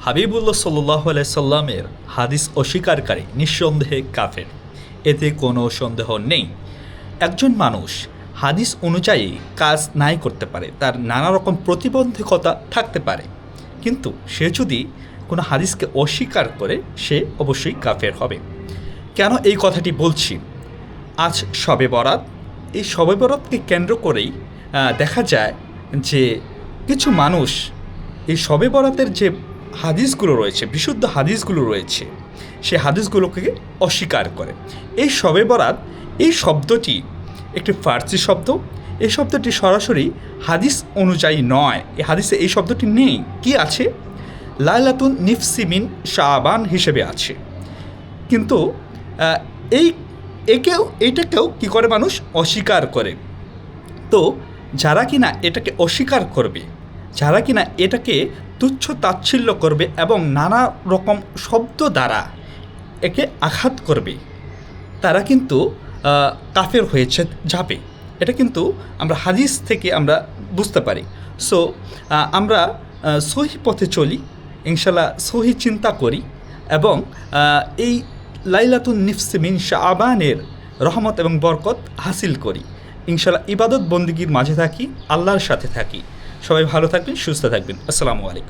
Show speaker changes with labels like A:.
A: হাবিবুল্লাহ সাল্লাল্লাহু আলাইহি সাল্লামের হাদিস অস্বীকারী নিঃসন্দেহে কাফের, এতে কোনো সন্দেহ নেই। একজন মানুষ হাদিস অনুযায়ী কাজ নাই করতে পারে, তার নানা রকম প্রতিবন্ধকতা থাকতে পারে, কিন্তু সে যদি কোনো হাদিসকে অস্বীকার করে সে অবশ্যই কাফের হবে। কেন এই কথাটি বলছি? আজ শবে বরাত, এই শবে বরাতকে কেন্দ্র করেই দেখা যায় যে কিছু মানুষ এই শবে বরাতের যে হাদিসগুলো রয়েছে, বিশুদ্ধ হাদিসগুলো রয়েছে, সে হাদিসগুলোকে অস্বীকার করে। এই শবে বরাত এই শব্দটি একটি ফার্সি শব্দ। এই শব্দটি সরাসরি হাদিস অনুযায়ী নয়, এই হাদিসে এই শব্দটি নেই। কি আছে? লাইলাতুন নিফসি মিন শাবান হিসেবে আছে, কিন্তু এইটাকেও কী করে মানুষ অস্বীকার করে। তো যারা কিনা এটাকে অস্বীকার করবে, যারা কিনা এটাকে তুচ্ছ তাচ্ছিল্য করবে এবং নানা রকম শব্দ দ্বারা একে আঘাত করবে, তারা কিন্তু কাফের হয়েছে যাবে। এটা কিন্তু আমরা হাদিস থেকে আমরা বুঝতে পারি। সো আমরা সহি পথে চলি, ইনশাল্লাহ সহি চিন্তা করি এবং এই লাইলাতুন নিফসি মিন শাবানের রহমত এবং বরকত হাসিল করি। ইনশাল্লাহ ইবাদত বন্দিগির মাঝে থাকি, আল্লাহর সাথে থাকি। সবাই ভালো থাকবেন, সুস্থ থাকবেন। আসসালামু আলাইকুম।